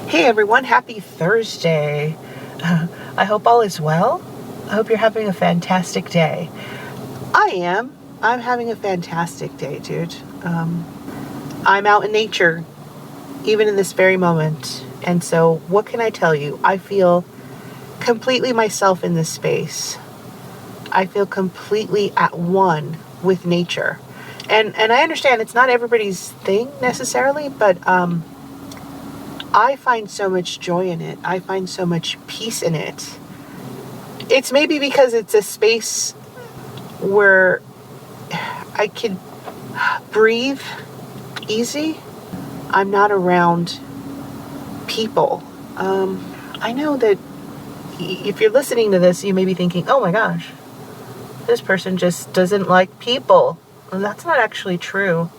Hey everyone, happy Thursday. I hope all is well. I hope you're having a fantastic day. I am. I'm having a fantastic day, dude. I'm out in nature, even in this very moment. And so, what can I tell you? I feel completely myself in this space. I feel completely at one with nature. And I understand it's not everybody's thing necessarily, but I find so much joy in it. I find so much peace in it. It's maybe because it's a space where I can breathe easy. I'm not around people. I know that if you're listening to this, you may be thinking, oh my gosh, this person just doesn't like people. And that's not actually true.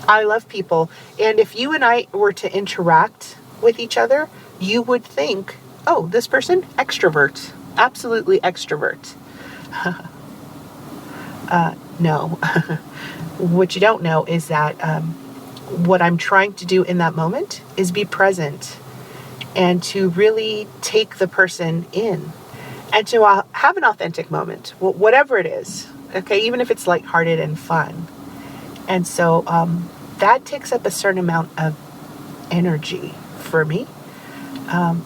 I love people. And if you and I were to interact with each other, you would think, oh, this person, extrovert. Absolutely extrovert. No. What you don't know is that what I'm trying to do in that moment is be present and to really take the person in and to have an authentic moment, whatever it is. Okay, even if it's lighthearted and fun. And so that takes up a certain amount of energy for me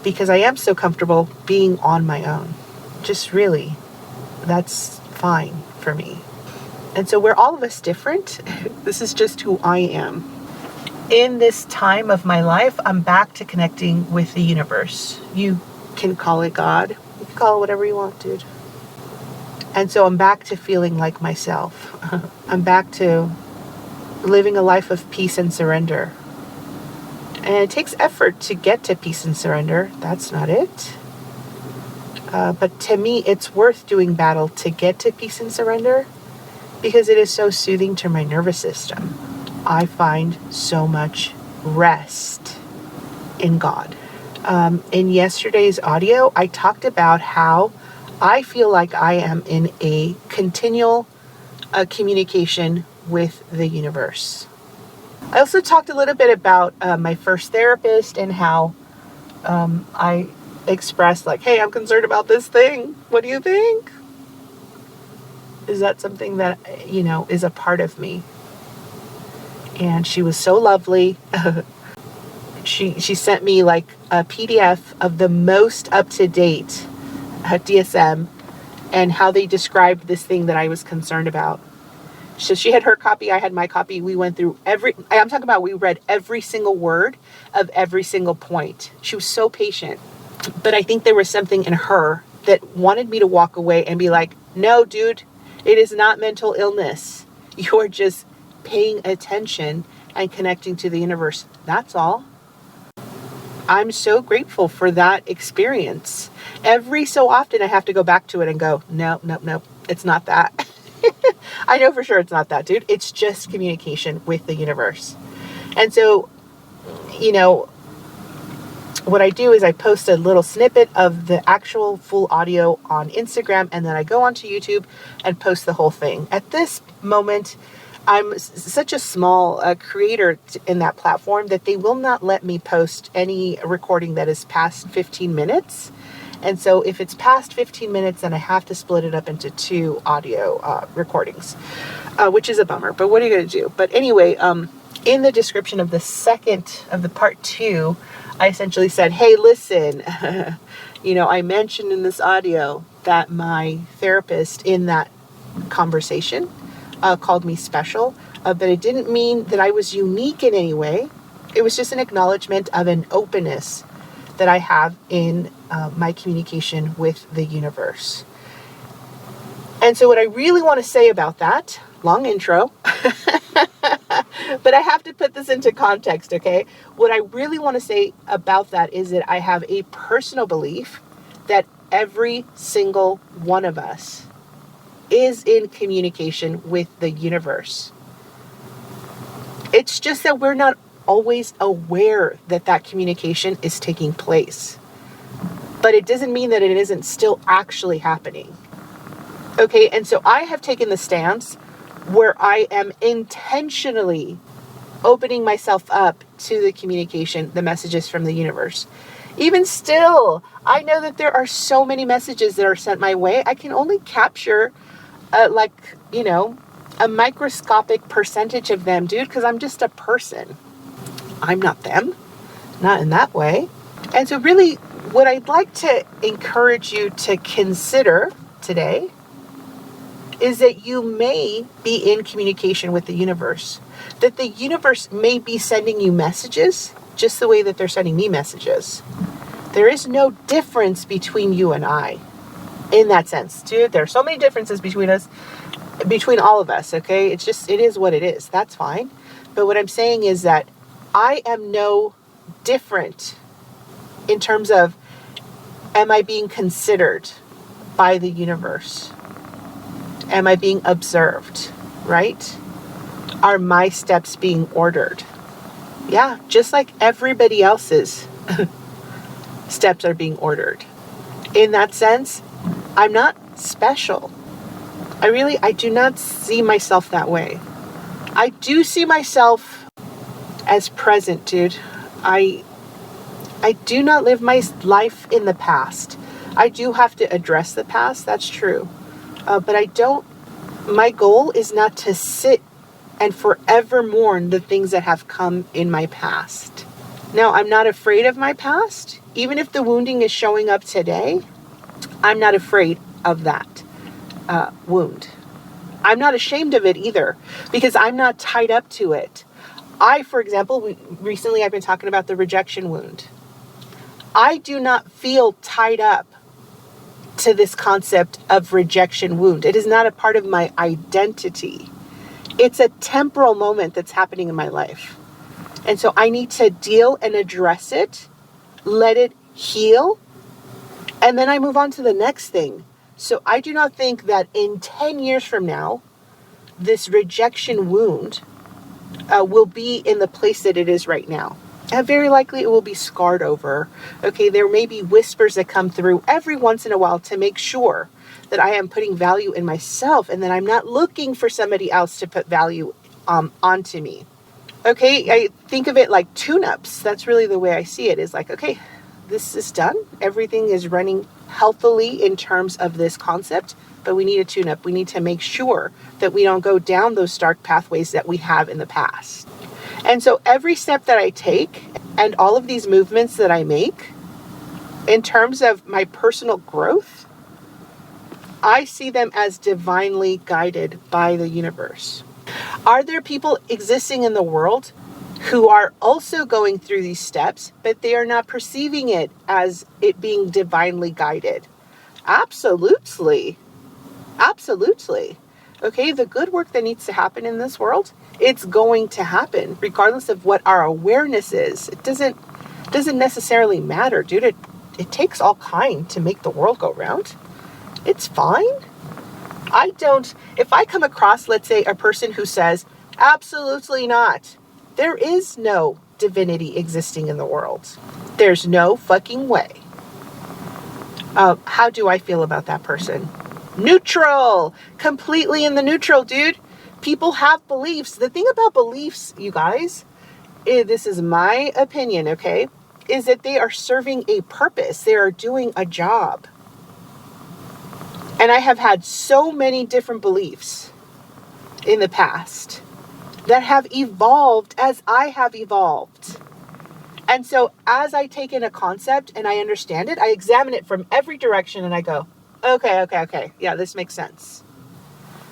because I am so comfortable being on my own. Just really, that's fine for me. And so we're all of us different. This is just who I am. In this time of my life, I'm back to connecting with the universe. You can call it God. You can call it whatever you want, dude. And so I'm back to feeling like myself. I'm back to living a life of peace and surrender. And it takes effort to get to peace and surrender. That's not it. But to me, it's worth doing battle to get to peace and surrender because it is so soothing to my nervous system. I find so much rest in God. In yesterday's audio, I talked about how I feel like I am in a continual communication with the universe. I also talked a little bit about my first therapist and how I expressed like, hey, I'm concerned about this thing. What do you think? Is that something that, is a part of me? And she was so lovely. She sent me like a PDF of the most up-to-date DSM and how they described this thing that I was concerned about. So she had her copy, I had my copy. We went through we read every single word of every single point. She was so patient. But I think there was something in her that wanted me to walk away and be like, no, dude, it is not mental illness. You're just paying attention and connecting to the universe. That's all. I'm so grateful for that experience. Every so often I have to go back to it and go, no, it's not that. I know for sure it's not that, dude. It's just communication with the universe. And so, what I do is I post a little snippet of the actual full audio on Instagram, and then I go onto YouTube and post the whole thing. At this moment, I'm such a small creator in that platform that they will not let me post any recording that is past 15 minutes. And so if it's past 15 minutes, then I have to split it up into 2 audio recordings, which is a bummer. But what are you going to do? But anyway, in the description of the part 2, I essentially said, hey, listen, I mentioned in this audio that my therapist in that conversation called me special, but it didn't mean that I was unique in any way. It was just an acknowledgement of an openness that I have in my communication with the universe. And so what I really want to say about that, long intro, but I have to put this into context, okay? What I really want to say about that is that I have a personal belief that every single one of us is in communication with the universe. It's just that we're not always aware that that communication is taking place. But it doesn't mean that it isn't still actually happening. Okay, and so I have taken the stance where I am intentionally opening myself up to the communication, the messages from the universe. Even still, I know that there are so many messages that are sent my way. I can only capture a microscopic percentage of them, dude, because I'm just a person. I'm not them, not in that way. And so really what I'd like to encourage you to consider today is that you may be in communication with the universe, that the universe may be sending you messages just the way that they're sending me messages. There is no difference between you and I in that sense, dude. There are so many differences between us, between all of us, okay? It is what it is. That's fine. But what I'm saying is that I am no different in terms of, am I being considered by the universe? Am I being observed, right? Are my steps being ordered? Yeah, just like everybody else's steps are being ordered. In that sense, I'm not special. I do not see myself that way. I do see myself as present, dude. I do not live my life in the past. I do have to address the past, that's true. But my goal is not to sit and forever mourn the things that have come in my past. Now, I'm not afraid of my past. Even if the wounding is showing up today, I'm not afraid of that wound. I'm not ashamed of it either, because I'm not tied up to it. For example, recently I've been talking about the rejection wound. I do not feel tied up to this concept of rejection wound. It is not a part of my identity. It's a temporal moment that's happening in my life. And so I need to deal and address it, let it heal, and then I move on to the next thing. So I do not think that in 10 years from now, this rejection wound will be in the place that it is right now. And very likely it will be scarred over. Okay, there may be whispers that come through every once in a while to make sure that I am putting value in myself and that I'm not looking for somebody else to put value onto me. Okay, I think of it like tune-ups. That's really the way I see it, is like, okay, this is done. Everything is running healthily in terms of this concept, but we need a tune-up. We need to make sure that we don't go down those dark pathways that we have in the past. And so every step that I take and all of these movements that I make in terms of my personal growth, I see them as divinely guided by the universe. Are there people existing in the world who are also going through these steps, but they are not perceiving it as it being divinely guided? Absolutely. Absolutely. Okay, the good work that needs to happen in this world, it's going to happen regardless of what our awareness is. It doesn't necessarily matter, dude. It takes all kind to make the world go round. It's fine. If I come across, let's say, a person who says, absolutely not, there is no divinity existing in the world. There's no fucking way. How do I feel about that person? Neutral. Completely in the neutral, dude. People have beliefs. The thing about beliefs, you guys, this is my opinion, okay, is that they are serving a purpose. They are doing a job. And I have had so many different beliefs in the past that have evolved as I have evolved. And so as I take in a concept and I understand it, I examine it from every direction and I go, okay. Yeah, this makes sense.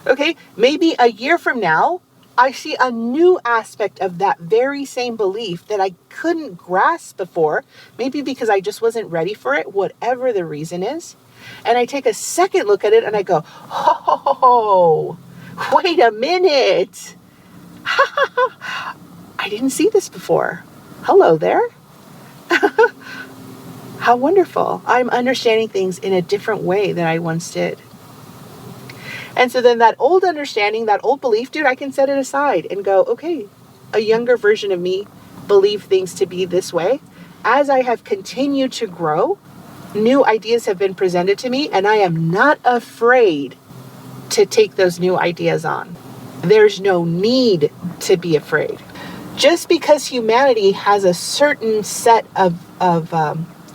Okay, maybe a year from now, I see a new aspect of that very same belief that I couldn't grasp before, maybe because I just wasn't ready for it, whatever the reason is. And I take a second look at it and I go, oh, wait a minute. I didn't see this before. Hello there. How wonderful. I'm understanding things in a different way than I once did. And so then that old understanding, that old belief, dude, I can set it aside and go, okay, a younger version of me believed things to be this way. As I have continued to grow, new ideas have been presented to me, and I am not afraid to take those new ideas on. There's no need to be afraid. Just because humanity has a certain set of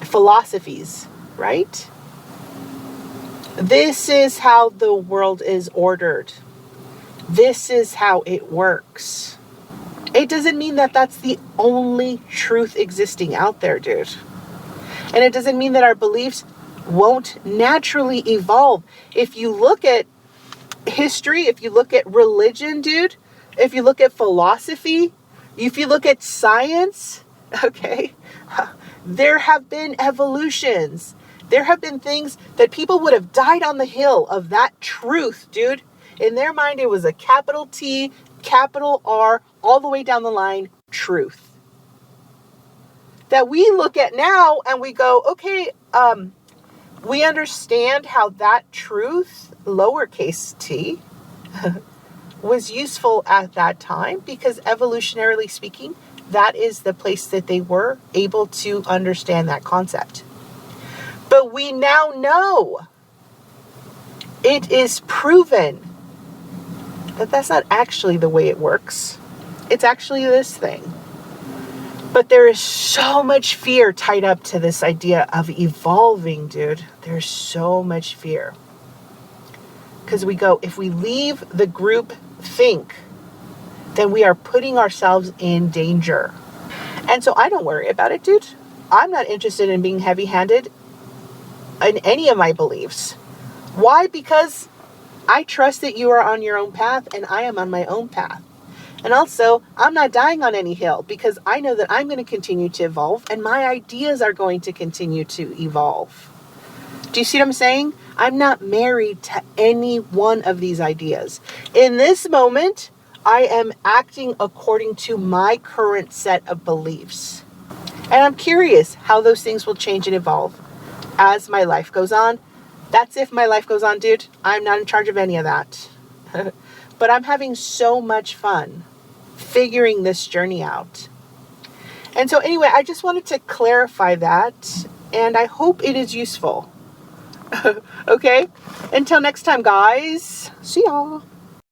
philosophies, right? This is how the world is ordered. This is how it works. It doesn't mean that that's the only truth existing out there, dude. And it doesn't mean that our beliefs won't naturally evolve. If you look at history, if you look at religion, dude, if you look at philosophy, if you look at science, okay, there have been evolutions. There have been things that people would have died on the hill of that truth, dude. In their mind, it was a capital T, capital R, all the way down the line, truth. That we look at now and we go, okay, we understand how that truth, lowercase t, was useful at that time because evolutionarily speaking, that is the place that they were able to understand that concept. But we now know, it is proven that that's not actually the way it works. It's actually this thing. But there is so much fear tied up to this idea of evolving, dude. There's so much fear. Because we go, if we leave the group think, then we are putting ourselves in danger. And so I don't worry about it, dude. I'm not interested in being heavy-handed in any of my beliefs. Why? Because I trust that you are on your own path and I am on my own path. And also, I'm not dying on any hill because I know that I'm going to continue to evolve and my ideas are going to continue to evolve. Do you see what I'm saying? I'm not married to any one of these ideas. In this moment, I am acting according to my current set of beliefs. And I'm curious how those things will change and evolve as my life goes on. That's if my life goes on, dude. I'm not in charge of any of that. But I'm having so much fun figuring this journey out. And so anyway, I just wanted to clarify that, and I hope it is useful. Okay? Until next time, guys. See y'all.